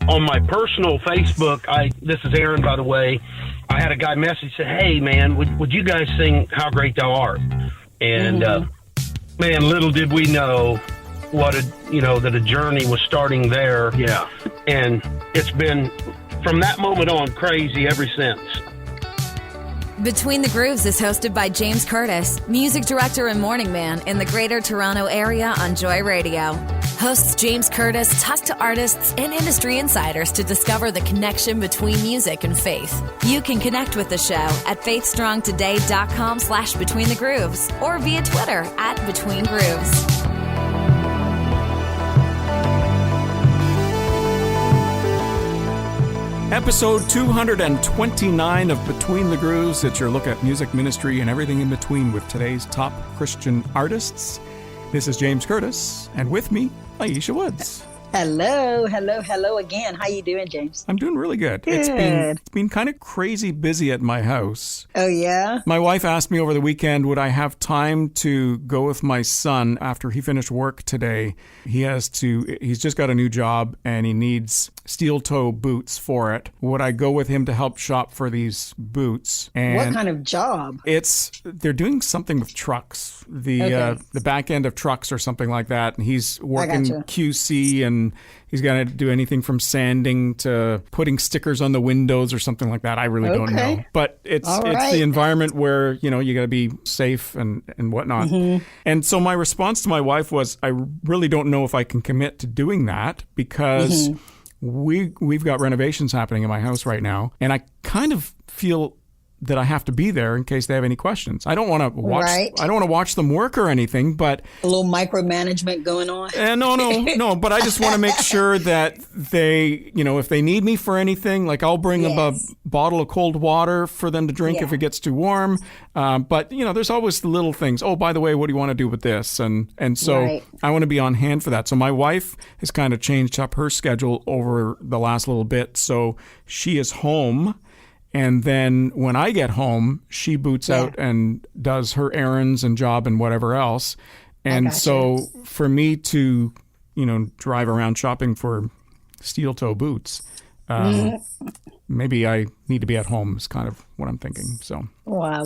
on my personal Facebook, this is Aaron, by the way, I had a guy message, say, hey, man, would you guys sing How Great Thou Art? And, man, little did we know that a journey was starting there. Yeah. And it's been, from that moment on, crazy ever since. Between the Grooves is hosted by James Curtis, music director and morning man in the Greater Toronto Area on Joy Radio. Hosts James Curtis talk to artists and industry insiders to discover the connection between music and faith. You can connect with the show at faithstrongtoday.com/betweenthegrooves or via Twitter @betweengrooves. Episode 229 of Between the Grooves. It's your look at music, ministry, and everything in between with today's top Christian artists. This is James Curtis, and with me, Ayiesha Woods. Hello again. How you doing, James? I'm doing really good. Good. It's been kind of crazy busy at my house. Oh, yeah? My wife asked me over the weekend, would I have time to go with my son after he finished work today? He's just got a new job and he needs steel toe boots for it. Would I go with him to help shop for these boots? And what kind of job? They're doing something with trucks, the back end of trucks or something like that. And he's working QC, and he's got to do anything from sanding to putting stickers on the windows or something like that. I really don't know. But it's the environment where, you got to be safe and whatnot. Mm-hmm. And so my response to my wife was, I really don't know if I can commit to doing that because we've got renovations happening in my house right now, and I kind of feel that I have to be there in case they have any questions. I don't want to watch. Right. I don't want to watch them work or anything, but a little micromanagement going on. No. But I just want to make sure that they, if they need me for anything, like I'll bring them a bottle of cold water for them to drink if it gets too warm. But there's always the little things. Oh, by the way, what do you want to do with this? And so I want to be on hand for that. So my wife has kind of changed up her schedule over the last little bit. So she is home. And then when I get home, she boots out and does her errands and job and whatever else. And so for me to, drive around shopping for steel toe boots, maybe I need to be at home is kind of what I'm thinking. So wow.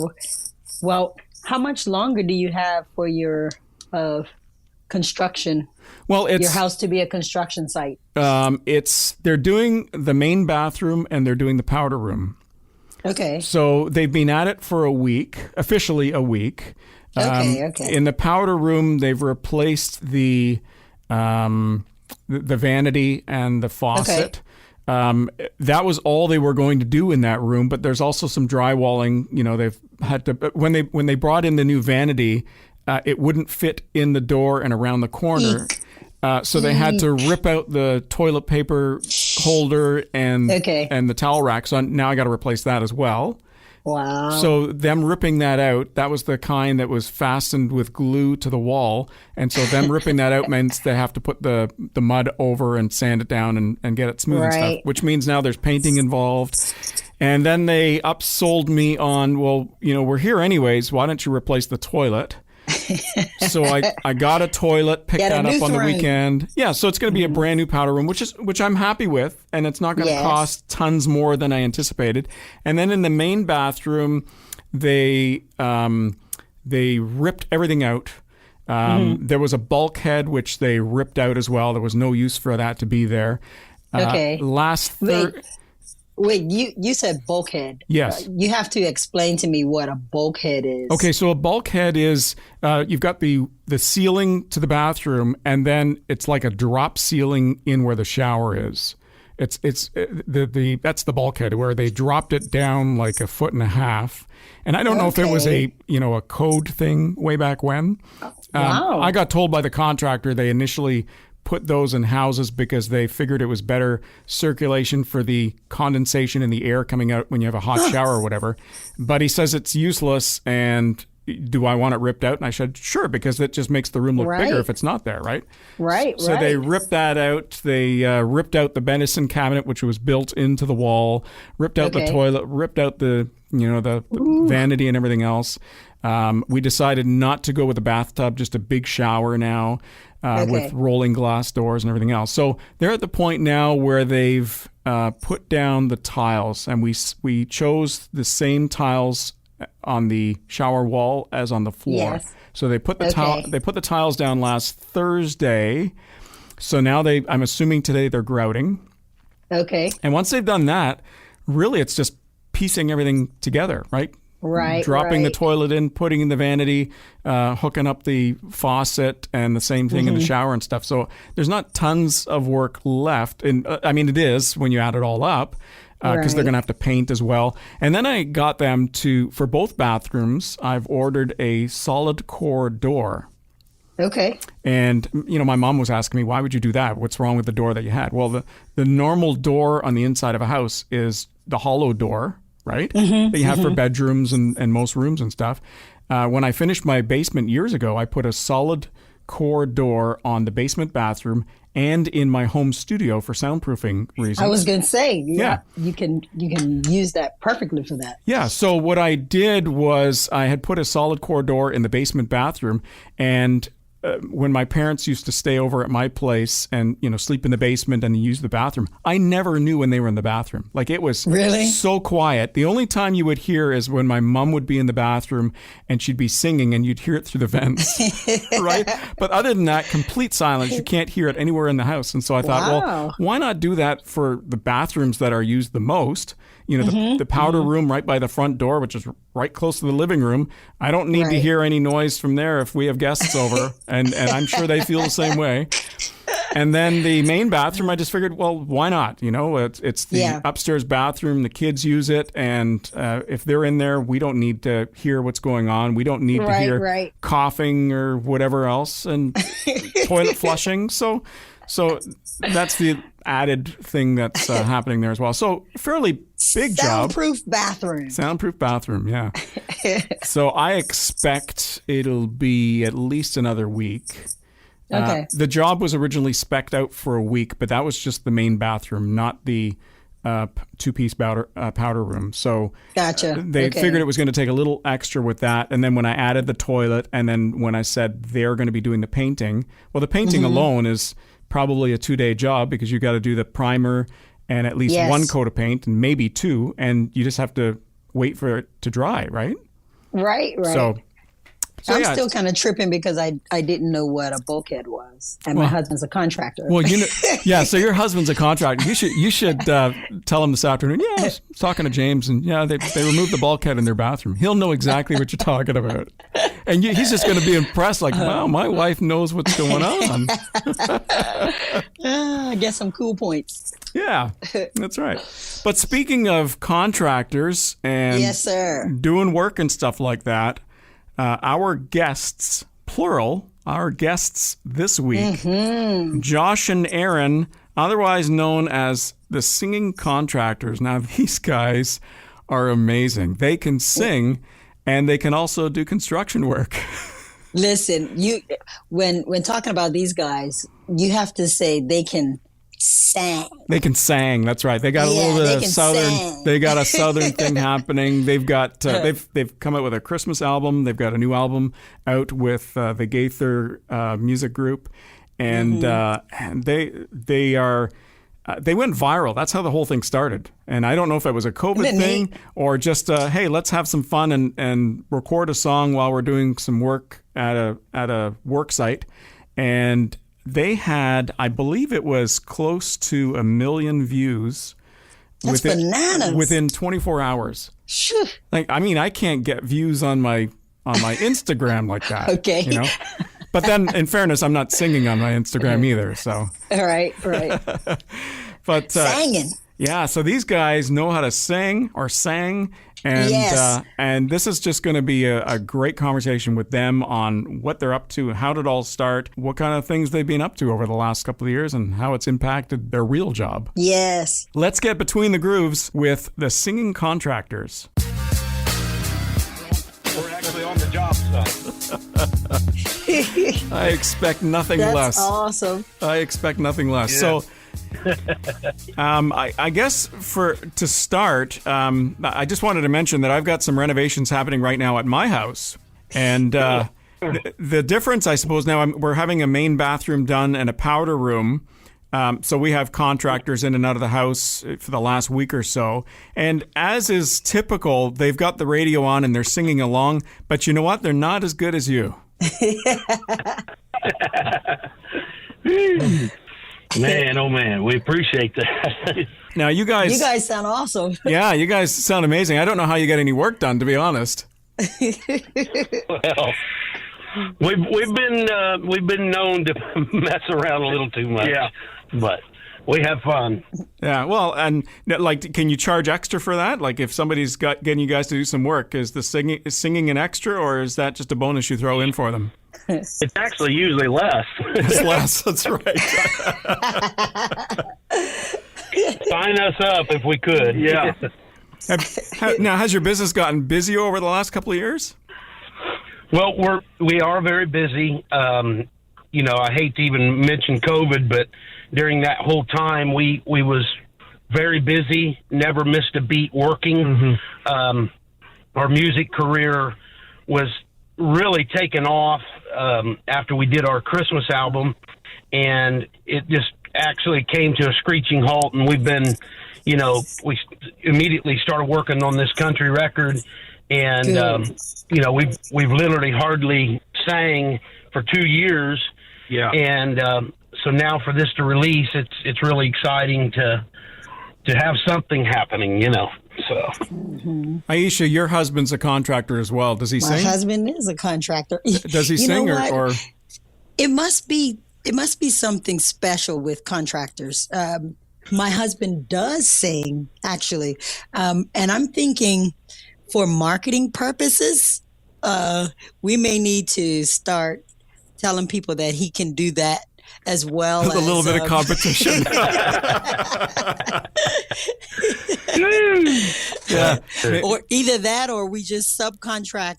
Well, how much longer do you have for your construction? Well, it's your house to be a construction site. They're doing the main bathroom and they're doing the powder room. Okay. So they've been at it for officially a week. Okay. In the powder room, they've replaced the vanity and the faucet. That was all they were going to do in that room, but there's also some drywalling. They've had to when they brought in the new vanity, it wouldn't fit in the door and around the corner. So they had to rip out the toilet paper holder and the towel rack. So now I got to replace that as well. Wow. So them ripping that out, that was the kind that was fastened with glue to the wall. And so them ripping that out means they have to put the mud over and sand it down and get it smooth and stuff, which means now there's painting involved. And then they upsold me on, we're here anyways. Why don't you replace the toilet? So I got a toilet, picked that up on the weekend. Yeah, so it's going to be a brand new powder room, which I'm happy with, and it's not going to cost tons more than I anticipated. And then in the main bathroom, they ripped everything out. There was a bulkhead which they ripped out as well. There was no use for that to be there. Wait, you said bulkhead. Yes. You have to explain to me what a bulkhead is. Okay, so a bulkhead is you've got the ceiling to the bathroom, and then it's like a drop ceiling in where the shower is. It's that's the bulkhead where they dropped it down like 1.5 feet. And I don't know if it was a code thing way back when. Wow. I got told by the contractor they initially put those in houses because they figured it was better circulation for the condensation in the air coming out when you have a hot shower or whatever. But he says it's useless, and do I want it ripped out? And I said, sure, because it just makes the room look bigger if it's not there, right? Right, So they ripped that out. They ripped out the venison cabinet, which was built into the wall, ripped out the toilet, ripped out the vanity and everything else. We decided not to go with a bathtub, just a big shower now with rolling glass doors and everything else. So they're at the point now where they've put down the tiles, and we chose the same tiles on the shower wall as on the floor. Yes. So they put the tiles down last Thursday. So now I'm assuming today they're grouting. Okay. And once they've done that, really it's just piecing everything together, right? Right. Dropping the toilet in, putting in the vanity, hooking up the faucet, and the same thing in the shower and stuff. So there's not tons of work left. And it is when you add it all up, because they're going to have to paint as well. And then I got them for both bathrooms, I've ordered a solid core door. Okay. And, my mom was asking me, why would you do that? What's wrong with the door that you had? Well, the normal door on the inside of a house is the hollow door, right? That you have for bedrooms and most rooms and stuff. When I finished my basement years ago, I put a solid core door on the basement bathroom and in my home studio for soundproofing reasons. I was going to say, you can use that perfectly for that. Yeah. So what I did was I had put a solid core door in the basement bathroom, and when my parents used to stay over at my place and, sleep in the basement and use the bathroom, I never knew when they were in the bathroom. Like, it was really so quiet. The only time you would hear is when my mom would be in the bathroom and she'd be singing and you'd hear it through the vents, right? But other than that, complete silence. You can't hear it anywhere in the house. And so I thought, well, why not do that for the bathrooms that are used the most? The powder room right by the front door, which is right close to the living room. I don't need to hear any noise from there if we have guests over, and I'm sure they feel the same way. And then the main bathroom, I just figured, well, why not? It's the upstairs bathroom. The kids use it, and if they're in there, we don't need to hear what's going on. We don't need to hear coughing or whatever else, and toilet flushing. So that's the added thing that's happening there as well. So fairly big job. Soundproof bathroom, yeah. So I expect it'll be at least another week. Okay. The job was originally spec'd out for a week, but that was just the main bathroom, not the two-piece powder room. So gotcha. They figured it was going to take a little extra with that. And then when I added the toilet, and then when I said they're going to be doing the painting, well, the painting alone is probably a 2-day job, because you got to do the primer and at least one coat of paint, and maybe two, and you just have to wait for it to dry, right? Right. So I'm still kind of tripping because I didn't know what a bulkhead was, and my husband's a contractor. Well, so your husband's a contractor. You should tell him this afternoon. Yeah, I was talking to James, and they removed the bulkhead in their bathroom. He'll know exactly what you're talking about, and he's just going to be impressed. Like, wow, my wife knows what's going on. I get some cool points. Yeah, that's right. But speaking of contractors and yes, sir, doing work and stuff like that. Our guests, plural, this week, Josh and Aaron, otherwise known as the Singing Contractors. Now, these guys are amazing. They can sing, and they can also do construction work. Listen, when talking about these guys, you have to say they can sang. They can sang. That's right. They got a little bit of southern. Sang. They got a southern thing happening. They've got. They've come out with a Christmas album. They've got a new album out with the Gaither music group, and they are. They went viral. That's how the whole thing started. And I don't know if it was a COVID thing or just hey, let's have some fun and record a song while we're doing some work at a work site, and they had, I believe it was close to 1 million views. That's bananas. Within 24 hours. Phew. I can't get views on my Instagram like that. Okay. But then, in fairness, I'm not singing on my Instagram either. So. All right. But singing. Yeah. So these guys know how to sing or sang. And this is just going to be a great conversation with them on what they're up to, how did it all start, what kind of things they've been up to over the last couple of years, and how it's impacted their real job. Yes. Let's get between the grooves with the Singing Contractors. We're actually on the job site. I expect nothing less. That's awesome. I expect nothing less. Yeah. So I guess to start, I just wanted to mention that I've got some renovations happening right now at my house. And the difference, I suppose, now we're having a main bathroom done and a powder room. So we have contractors in and out of the house for the last week or so. And as is typical, they've got the radio on and they're singing along. But you know what? They're not as good as you. Man, oh man, we appreciate that. Now you guys sound awesome. Yeah, you guys sound amazing. I don't know how you get any work done, to be honest. Well, we've been known to mess around a little too much. Yeah, but we have fun. Yeah, well, and like, can you charge extra for that? Like, if somebody's getting you guys to do some work, is the singing an extra, or is that just a bonus you throw in for them? It's actually usually less. It's less. That's right. Sign us up if we could. Yeah. Now, has your business gotten busy over the last couple of years? Well, we are very busy. I hate to even mention COVID, but during that whole time, we was very busy. Never missed a beat working. Mm-hmm. Our music career was really taken off after we did our Christmas album, and it just actually came to a screeching halt. And we've been, we immediately started working on this country record. And, we've literally hardly sang for 2 years. Yeah. And so now for this to release, it's really exciting to have something happening, So, Ayiesha, your husband's a contractor as well. Does he sing? My husband is a contractor. Does he sing or? It must be something special with contractors. My husband does sing, actually. And I'm thinking, for marketing purposes, we may need to start telling people that he can do that as well. With a little bit of competition. Yeah. Or either that, or we just subcontract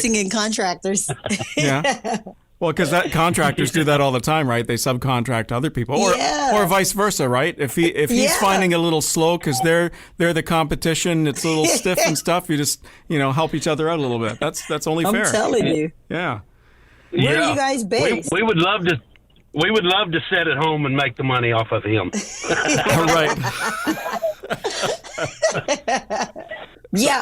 singing contractors. Yeah. Well, because contractors do that all the time, right? They subcontract other people, or vice versa, right? If he's finding it a little slow because they're the competition, it's a little stiff and stuff. You just help each other out a little bit. That's only fair. I'm telling you. Yeah. Where are you guys based? We would love to. We would love to sit at home and make the money off of him. All right. Yeah,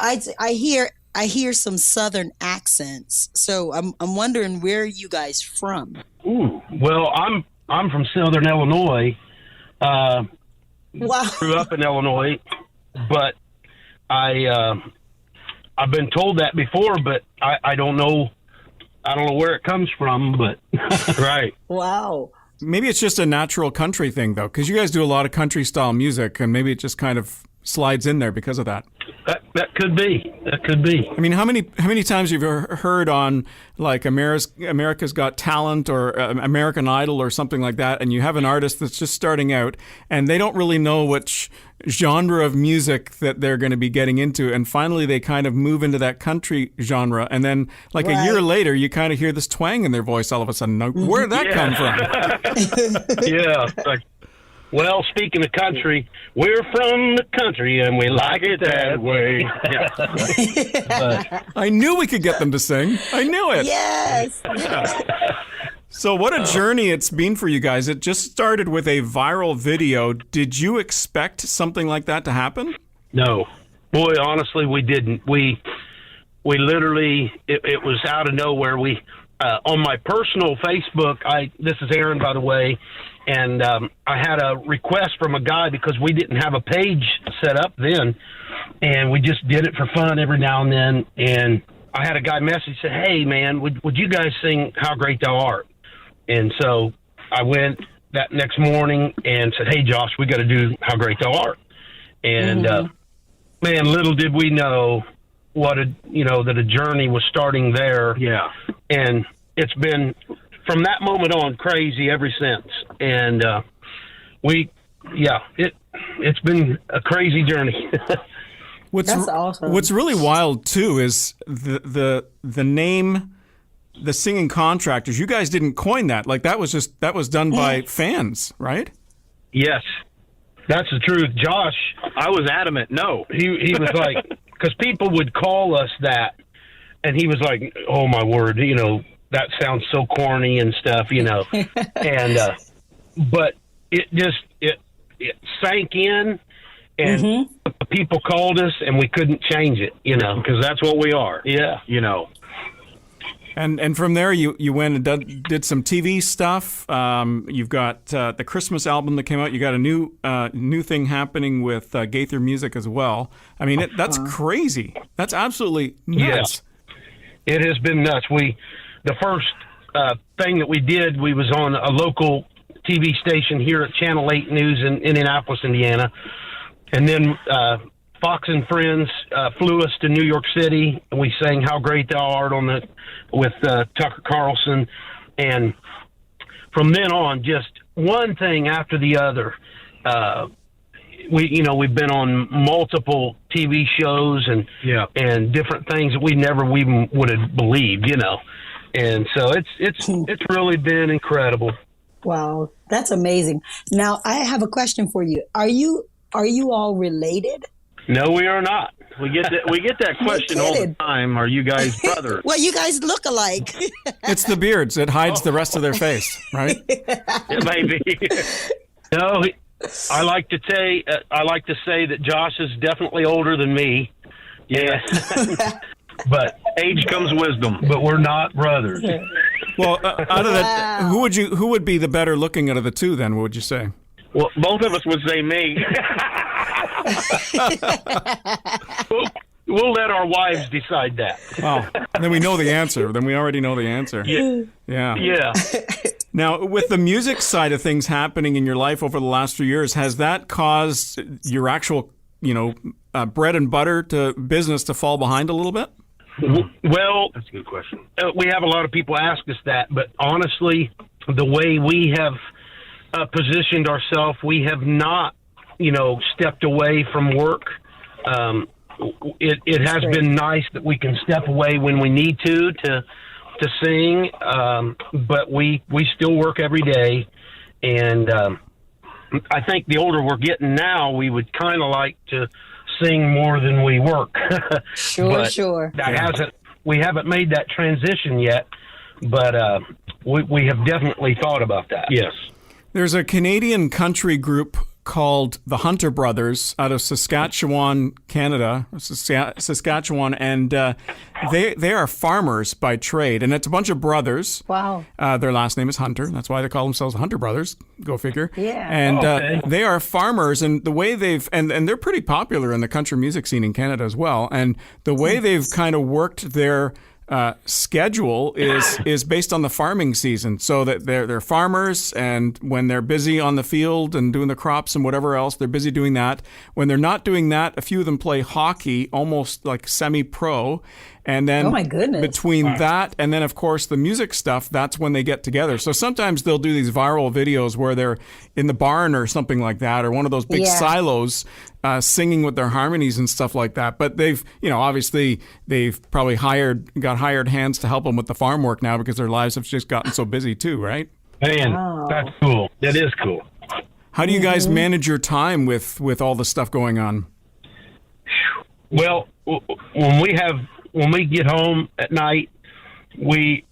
I hear some Southern accents, so I'm wondering, where are you guys from? Ooh, well, I'm from Southern Illinois. Wow. Grew up in Illinois, but I've been told that before, but I don't know. I don't know where it comes from, but right. Wow. Maybe it's just a natural country thing, though, because you guys do a lot of country style music, and maybe it just kind of slides in there because of that. That could be. That could be. I mean, how many times have you heard on like America's Got Talent or American Idol or something like that, and you have an artist that's just starting out and they don't really know which genre of music that they're going to be getting into, and finally they kind of move into that country genre, and then like a year later you kind of hear this twang in their voice all of a sudden. Now, where did that come from? Yeah. Well, speaking of country, we're from the country and we like it that way. I knew we could get them to sing. I knew it. Yes. Yeah. So what a journey it's been for you guys. It just started with a viral video. Did you expect something like that to happen? No. Boy, honestly, we didn't. We literally, it was out of nowhere. We, on my personal Facebook, this is Aaron, by the way, and I had a request from a guy because we didn't have a page set up then, and we just did it for fun every now and then. And I had a guy message, say, "Hey, man, would you guys sing How Great Thou Art?" And so I went that next morning and said, "Hey, Josh, we got to do How Great Thou Art." And man, little did we know that a journey was starting there. Yeah, and it's been, from that moment on, crazy ever since. And it's been a crazy journey. That's awesome. What's really wild too is the name, the Singing Contractors. You guys didn't coin that. Like that was done by fans, right? Yes, that's the truth. Josh, I was adamant. No, he was like, because people would call us that. and he was like, "Oh my word, that sounds so corny and stuff, and but it sank in, and people called us, and we couldn't change it, because that's what we are. Yeah, And from there, you went and did some TV stuff. You've got the Christmas album that came out. You got a new thing happening with Gaither Music as well. I mean, that's crazy. That's absolutely nuts. Yeah. It has been nuts. The first thing that we did, we was on a local TV station here at Channel 8 News in Indianapolis, Indiana. And then Fox and Friends flew us to New York City, and we sang "How Great Thou Art" with Tucker Carlson. And from then on, just one thing after the other. We've been on multiple TV shows and different things that we never even would have believed, And so it's really been incredible. Wow, that's amazing. Now I have a question for you. Are you all related? No, we are not. We get that question all the time. Are you guys brothers? Well, you guys look alike. It's the beards. It hides the rest of their face, right? It may be. No, I like to say that Josh is definitely older than me. Yes. But age comes wisdom. But we're not brothers. Well, out of that, who would be the better looking out of the two? Then, what would you say? Well, both of us would say me. We'll let our wives decide that. Oh, then we know the answer. Then we already know the answer. Yeah. Now, with the music side of things happening in your life over the last few years, has that caused your actual, bread and butter to business to fall behind a little bit? Well, that's a good question. We have a lot of people ask us that, but honestly, the way we have positioned ourselves, we have not, stepped away from work. It has been nice that we can step away when we need to sing, but we still work every day, and I think the older we're getting now, we would kind of like to sing more than we work. Sure. We haven't made that transition yet, but we have definitely thought about that. Yes. There's a Canadian country group called the Hunter Brothers out of Saskatchewan, Canada, Saskatchewan, and they are farmers by trade, and it's a bunch of brothers. Wow. Their last name is Hunter. That's why they call themselves Hunter Brothers. Go figure. Yeah. And they are farmers, and the way and they're pretty popular in the country music scene in Canada as well. And the way they've kind of worked their schedule is based on the farming season, so that they're farmers, and when they're busy on the field and doing the crops and whatever else, they're busy doing that. When they're not doing that, a few of them play hockey, almost like semi-pro. And then between that and then, of course, the music stuff, that's when they get together. So sometimes they'll do these viral videos where they're in the barn or something like that, or one of those big silos, singing with their harmonies and stuff like that. But they've, obviously they've probably got hired hands to help them with the farm work now, because their lives have just gotten so busy too, right? Man, that's cool. That is cool. How do you guys manage your time with all the stuff going on? Well, when we get home at night, we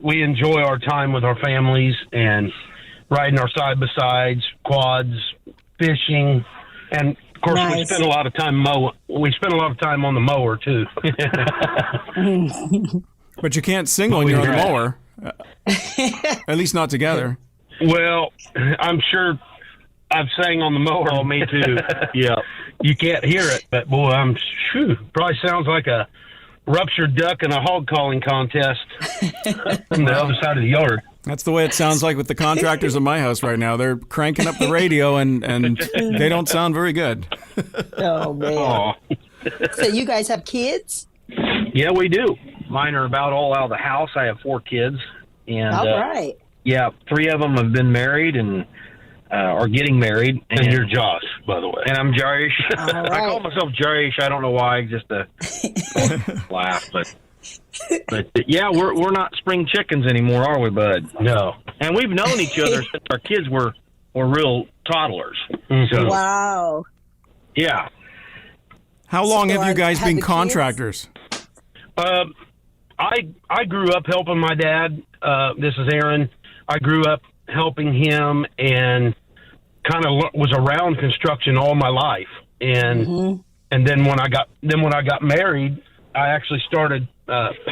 enjoy our time with our families and riding our side-by-sides, quads, fishing, and of course we spend a lot of time mowing. We spend a lot of time on the mower too. But you can't sing when you're on the mower. At least not together. Well, I'm sure I've sang on the mower. Oh, me too. Yeah. You can't hear it, but boy, probably sounds like a ruptured duck in a hog calling contest from the other side of the yard. That's the way it sounds like with the contractors in my house right now. They're cranking up the radio and they don't sound very good. Oh, man. Aw. So you guys have kids? Yeah, we do. Mine are about all out of the house. I have 4 kids. And, all right. Yeah, 3 of them have been married and are getting married. And you're Josh, by the way. And I'm Jarish. All right. I call myself Jarish. I don't know why, just to laugh. But yeah, we're not spring chickens anymore, are we, bud? No. And we've known each other since our kids were real toddlers. Mm-hmm. So, Wow. yeah. How long have you guys been contractors? I grew up helping my dad. This is Aaron. I grew up helping him and kind of was around construction all my life. And and then when I got married, I actually started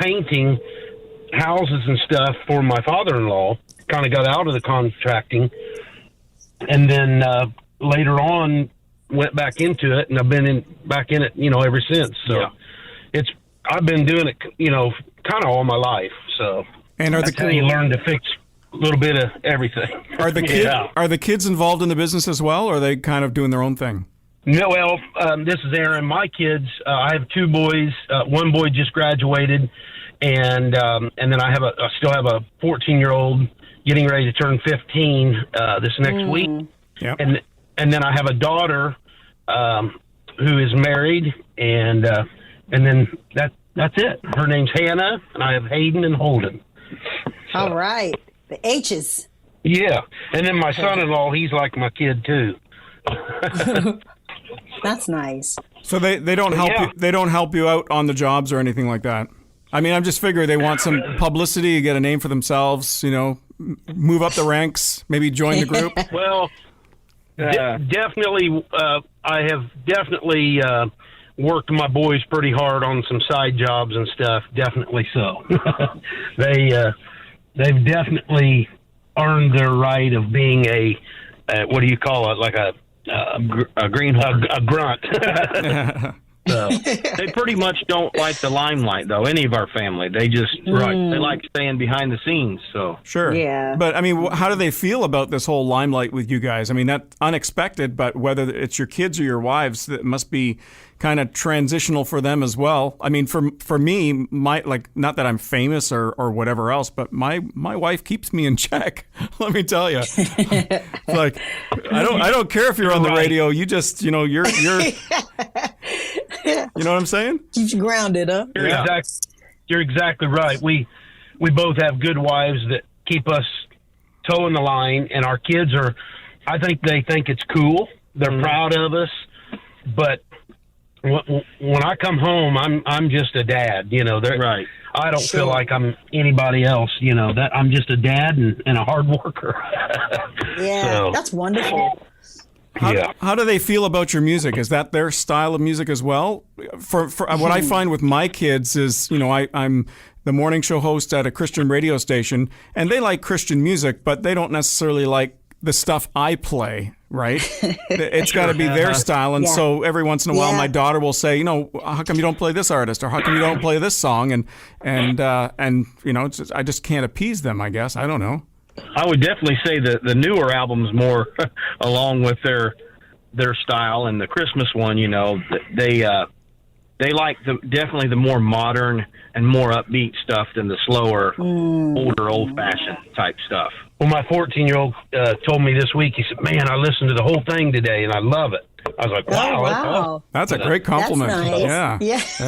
painting houses and stuff for my father-in-law. Kind of got out of the contracting, and then later on went back into it, and I've been back in it, ever since. So I've been doing it, kind of all my life. So that's how you learn to fix a little bit of everything. Are the kids involved in the business as well, or are they kind of doing their own thing? No, well, this is Aaron. My kids, I have two boys. One boy just graduated, and then I still have a 14-year-old getting ready to turn 15 this next week. Yep. And then I have a daughter who is married, and then that's it. Her name's Hannah, and I have Hayden and Holden. So. All right, the H's. Yeah, and then my son-in-law, he's like my kid too. That's nice. So they don't help you. They don't help you out on the jobs or anything like that. I mean, I'm just figuring they want some publicity, get a name for themselves, move up the ranks, maybe join the group. Well, definitely, I have definitely worked my boys pretty hard on some side jobs and stuff. Definitely so. They've definitely earned their right of being a what do you call it? Like a grunt. So, they pretty much don't like the limelight, though. Any of our family, they just they like staying behind the scenes. So sure, yeah. But I mean, how do they feel about this whole limelight with you guys? I mean, that's unexpected. But whether it's your kids or your wives, that must be kind of transitional for them as well. I mean, for me, not that I'm famous or whatever else, but my wife keeps me in check. Let me tell you, like I don't care if you're on the radio. You just you're. You know what I'm saying? Keeps you grounded, huh? You're exactly right. We both have good wives that keep us toeing the line, and our kids I think they think it's cool. They're proud of us, but when I come home, I'm just a dad. Right. I don't feel like I'm anybody else. That I'm just a dad and a hard worker. Yeah, that's wonderful. How do they feel about your music? Is that their style of music as well? For what I find with my kids is, I'm the morning show host at a Christian radio station, and they like Christian music, but they don't necessarily like the stuff I play, right? It's got to be their style. And so every once in a while, my daughter will say, how come you don't play this artist? Or how come you don't play this song? And I just can't appease them, I guess. I don't know. I would definitely say that the newer albums more along with their style, and the Christmas one, they like definitely the more modern and more upbeat stuff than the slower, older, old-fashioned type stuff. Well, my 14-year-old told me this week, he said, man, I listened to the whole thing today, and I love it. I was like, wow. That's a great compliment. That's nice.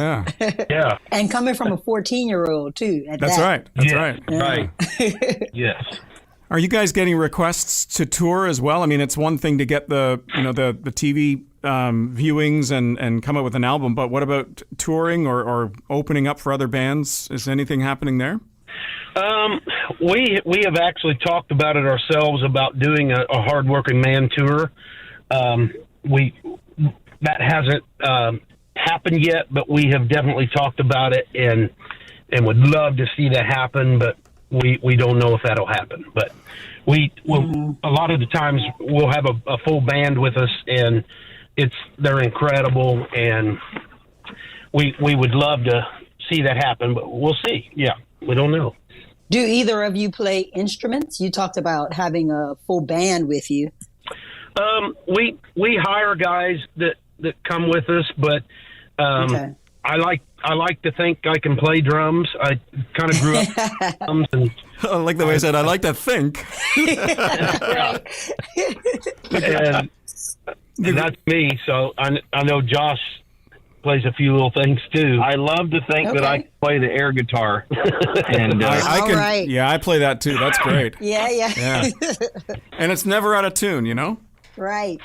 Yeah. And coming from a 14-year-old, too. That's right. Yeah. Right. Yes. Are you guys getting requests to tour as well? I mean, it's one thing to get the TV viewings and come up with an album, but what about touring or opening up for other bands? Is anything happening there? We have actually talked about it ourselves about doing a hardworking man tour. That hasn't happened yet, but we have definitely talked about it and would love to see that happen, but we don't know if that'll happen. But a lot of the times we'll have a full band with us, and they're incredible, and we would love to see that happen, but we'll see. Yeah, we don't know. Do either of you play instruments? You talked about having a full band with you. We hire guys that come with us, but okay. I like to think I can play drums. I kind of grew up with drums, and I like the way I said I like to think. and that's me. So I know Josh plays a few little things too. I love to think that I can play the air guitar, and I can. Right. Yeah, I play that too. That's great. Yeah. And it's never out of tune, Right.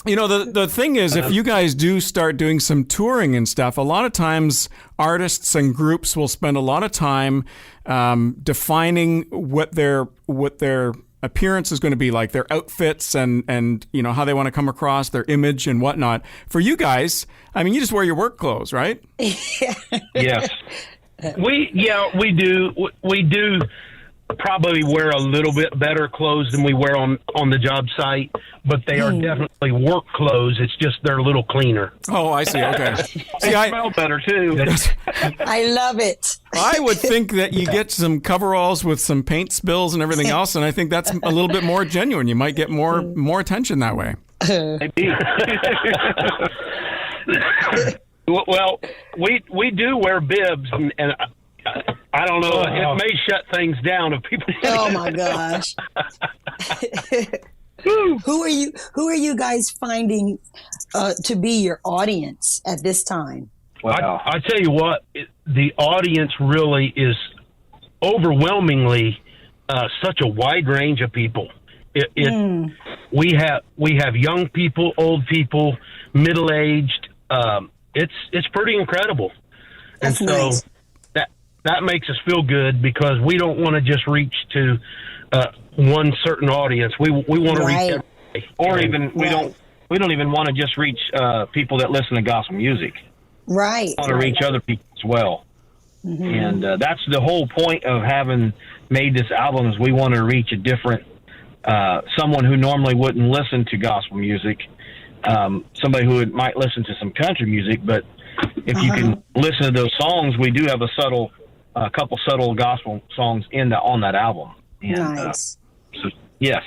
You know, the thing is, if you guys do start doing some touring and stuff, a lot of times artists and groups will spend a lot of time defining what their appearance is going to be like, their outfits and you know how they want to come across, their image and whatnot. For you guys, I mean, you just wear your work clothes, right? Yes. We do. We do probably wear a little bit better clothes than we wear on the job site, but they are definitely work clothes. It's just they're a little cleaner. Oh, I see. Okay. They smell better too. I love it. I would think that you get some coveralls with some paint spills and everything else, and I think that's a little bit more genuine. You might get more attention that way. Maybe. Well, we do wear bibs, and I don't know. It may shut things down if people. Oh my gosh. Who are you guys finding to be your audience at this time? Wow. I tell you what, the audience really is overwhelmingly such a wide range of people. We have young people, old people, middle aged. It's pretty incredible. That's and so nice. that makes us feel good because we don't want to just reach to one certain audience. We want to reach everybody. Or even we don't even want to just reach people that listen to gospel music. Right. We want to reach other people as well. Mm-hmm. And that's the whole point of having made this album is we want to reach a different someone who normally wouldn't listen to gospel music, somebody who might listen to some country music, but if you can listen to those songs, we do have a couple subtle gospel songs on that album. And, nice. So yes.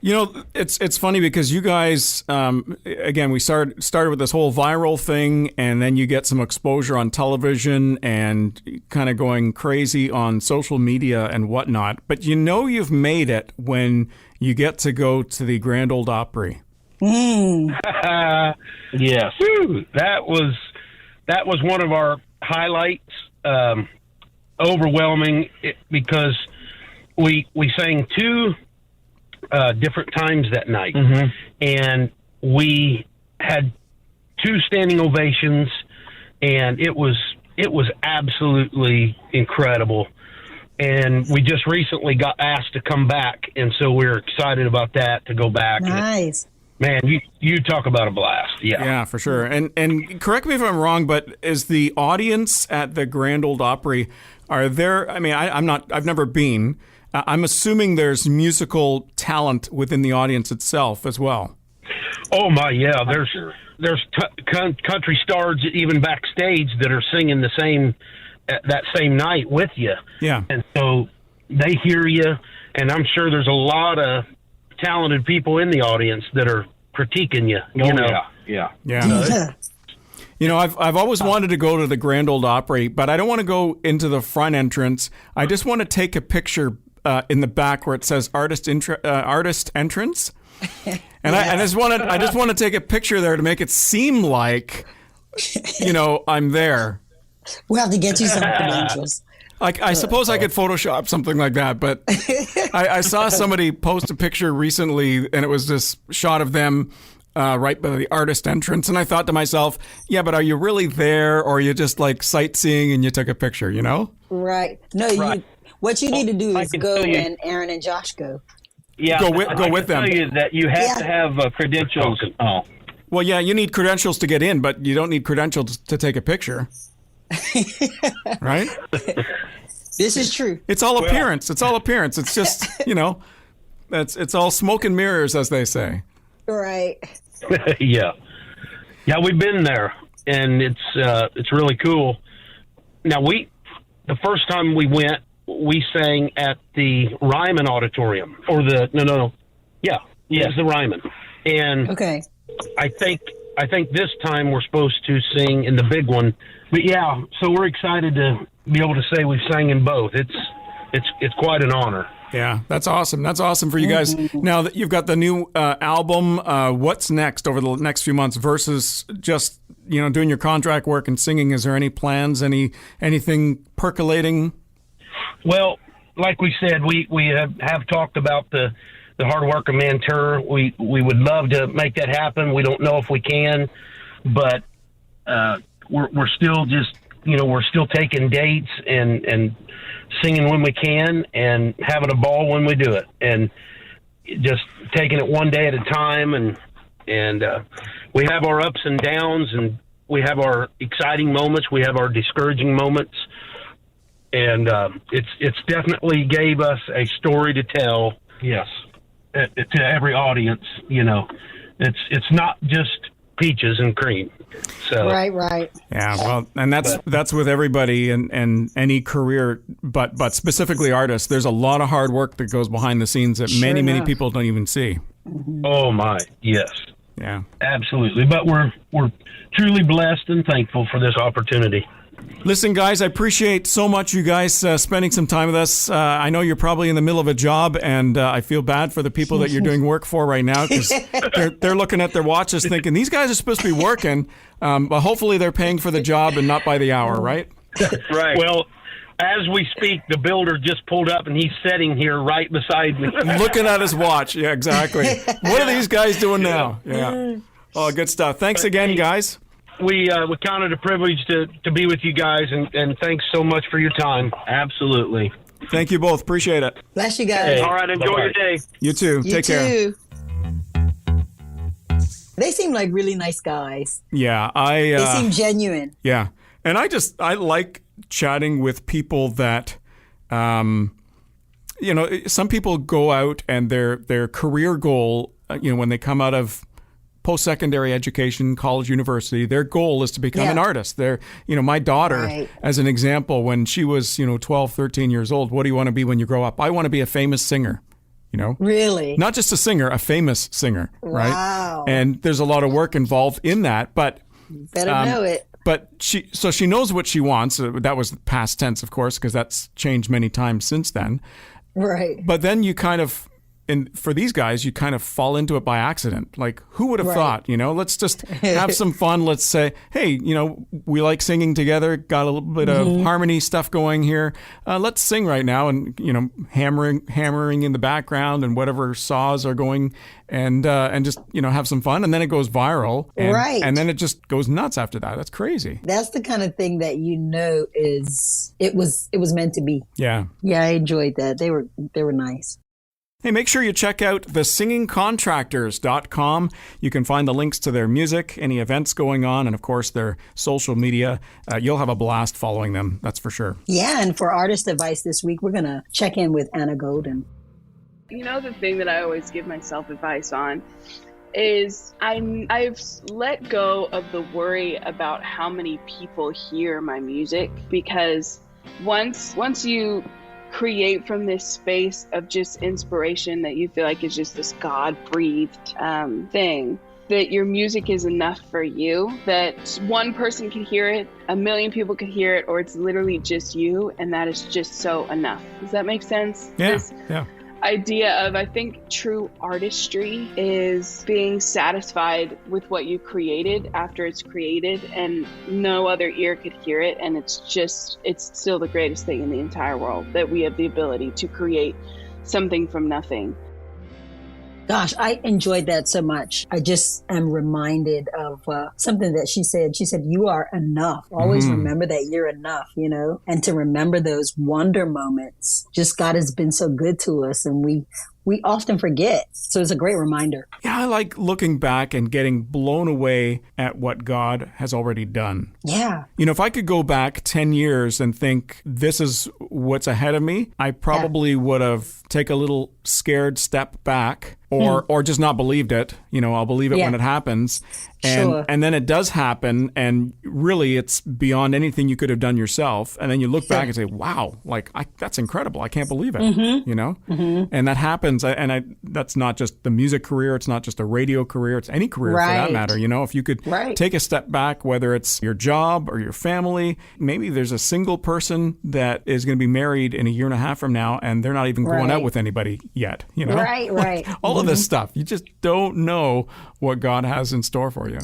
You know, it's funny because you guys, again, we started with this whole viral thing, and then you get some exposure on television and kind of going crazy on social media and whatnot. But you know you've made it when you get to go to the Grand Ole Opry. Yes. Woo, that was one of our highlights. Overwhelming because we sang two different times that night, and we had two standing ovations, and it was absolutely incredible. And we just recently got asked to come back, and so we're excited about that to go back. Nice. Man, you talk about a blast. Yeah, for sure. And correct me if I'm wrong, but is the audience at the Grand Ole Opry, are there, I mean, I've never been. I'm assuming there's musical talent within the audience itself as well. Oh my, yeah. There's country stars even backstage that are singing that same night with you. Yeah. And so they hear you, and I'm sure there's a lot of talented people in the audience that are critiquing you. You know? Yeah. You know, I've always wanted to go to the Grand Ole Opry, but I don't want to go into the front entrance. I just want to take a picture in the back where it says artist entrance, and I just want to take a picture there to make it seem like, you know, I'm there. We'll have to get you some credentials. I suppose I could Photoshop something like that, but I saw somebody post a picture recently, and it was this shot of them right by the artist entrance, and I thought to myself, yeah, but are you really there, or are you just like sightseeing and you took a picture, you know? Right. No, right. What you need to do is go when Aaron and Josh go. Yeah, go with them. Tell you that you have to have credentials. Oh. Well, yeah, you need credentials to get in, but you don't need credentials to take a picture. Right? This is true. It's all appearance. It's all appearance. It's just, you know, it's all smoke and mirrors, as they say. Right. Yeah, we've been there, and it's really cool. Now the first time we went, we sang at the Ryman Auditorium, or it was the Ryman, and okay. I think this time we're supposed to sing in the big one. But yeah, so we're excited to be able to say we've sang in both. It's quite an honor. Yeah, that's awesome. That's awesome for you guys. Now that you've got the new album, what's next over the next few months versus just, you know, doing your contract work and singing? Is there any plans, anything percolating? Well, like we said, we have talked about the the Hard Work of Man tour. We would love to make that happen. We don't know if we can, but we're still just, we're still taking dates and singing when we can and having a ball when we do it, and just taking it one day at a time. And we have our ups and downs, and we have our exciting moments. We have our discouraging moments. And it's definitely gave us a story to tell. Yes, to every audience. It's not just peaches and cream. So right. Yeah, well, and that's with everybody and any career, but specifically artists. There's a lot of hard work that goes behind the scenes that many people don't even see. Mm-hmm. Oh my, yes. Yeah, absolutely. But we're truly blessed and thankful for this opportunity. Listen, guys, I appreciate so much you guys spending some time with us. I know you're probably in the middle of a job, and I feel bad for the people that you're doing work for right now, because they're looking at their watches thinking, these guys are supposed to be working, but hopefully they're paying for the job and not by the hour, right? Right. Well, as we speak, the builder just pulled up, and he's sitting here right beside me. Looking at his watch. Yeah, exactly. What are these guys doing now? Yeah. Oh, good stuff. Thanks again, guys. We count it a privilege to be with you guys, and thanks so much for your time. Absolutely. Thank you both. Appreciate it. Bless you guys. Hey, all right, enjoy your day. You too. Take care. They seem like really nice guys. Yeah, they seem genuine. Yeah, and I like chatting with people that, some people go out and their career goal, when they come out of post-secondary education, college, university, their goal is to become an artist. My daughter, as an example, when she was, 12, 13 years old, what do you want to be when you grow up? I want to be a famous singer, Really? Not just a singer, a famous singer, right? Wow. And there's a lot of work involved in that, but... Better know it. But she knows what she wants. That was past tense, of course, because that's changed many times since then. Right. But then you kind of... And for these guys, you kind of fall into it by accident. Like, who would have thought, let's just have some fun. Let's say, hey, we like singing together, got a little bit of harmony stuff going here. Let's sing right now, and, hammering in the background and whatever saws are going, and just, have some fun. And then it goes viral. And, and then it just goes nuts after that. That's crazy. That's the kind of thing that it was meant to be. Yeah. Yeah, I enjoyed that. They were nice. Hey, make sure you check out thesingingcontractors.com. You can find the links to their music, any events going on, and of course their social media. You'll have a blast following them, that's for sure. Yeah, and for artist advice this week, we're going to check in with Anna Golden. The thing that I always give myself advice on is I've let go of the worry about how many people hear my music, because once you create from this space of just inspiration that you feel like is just this God-breathed thing, that your music is enough for you, that one person can hear it, a million people can hear it, or it's literally just you, and that is just so enough. Does that make sense? Yeah. Idea of, I think, true artistry is being satisfied with what you created after it's created, and no other ear could hear it, and it's still the greatest thing in the entire world, that we have the ability to create something from nothing. Gosh, I enjoyed that so much. I just am reminded of something that she said. She said, you are enough. Always remember that you're enough, and to remember those wonder moments. Just God has been so good to us, and we often forget. So it's a great reminder. Yeah, I like looking back and getting blown away at what God has already done. Yeah. If I could go back 10 years and think this is what's ahead of me, I probably would have taken a little scared step back, or just not believed it. I'll believe it when it happens. And then it does happen, and really it's beyond anything you could have done yourself. And then you look back and say, wow, that's incredible. I can't believe it, And that happens. And that's not just the music career. It's not just a radio career. It's any career for that matter. If you could take a step back, whether it's your job or your family, maybe there's a single person that is going to be married in a year and a half from now, and they're not even going out with anybody yet, Right. All of this stuff. You just don't know what God has in store for you.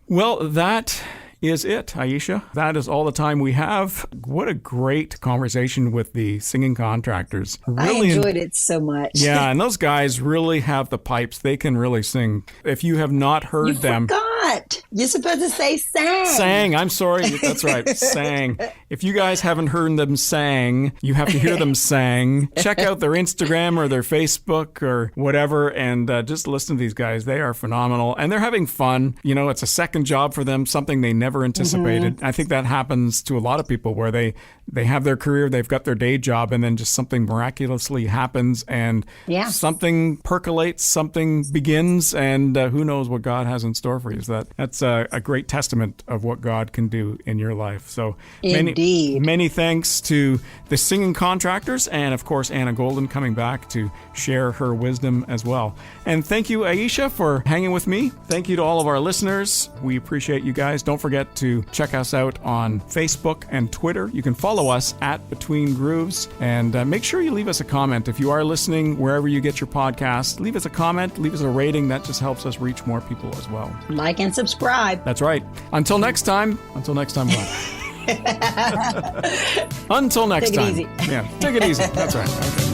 Well, that is it, Ayiesha. That is all the time we have. What a great conversation with the Singing Contractors. Really, I enjoyed it so much. Yeah, and those guys really have the pipes. They can really sing. If you have not heard them... Forgot. You're supposed to say sang. Sang. I'm sorry. That's right. Sang. If you guys haven't heard them sang, you have to hear them sang. Check out their Instagram or their Facebook or whatever, and just listen to these guys. They are phenomenal, and they're having fun. You know, it's a second job for them, something they never anticipated. I think that happens to a lot of people where they have their career, they've got their day job, and then just something miraculously happens, and something percolates, something begins, and who knows what God has in store for you. So that's a great testament of what God can do in your life. So many thanks to the Singing Contractors, and of course Anna Golden coming back to share her wisdom as well. And thank you, Ayiesha, for hanging with me. Thank you to all of our listeners. We appreciate you guys. Don't forget to check us out on Facebook and Twitter. You can follow us at Between Grooves, and make sure you leave us a comment. If you are listening wherever you get your podcast, leave us a comment, leave us a rating. That just helps us reach more people as well. Like and subscribe. That's right. Until next time what? Until next time. Take it easy. Yeah, take it easy. That's right. Okay.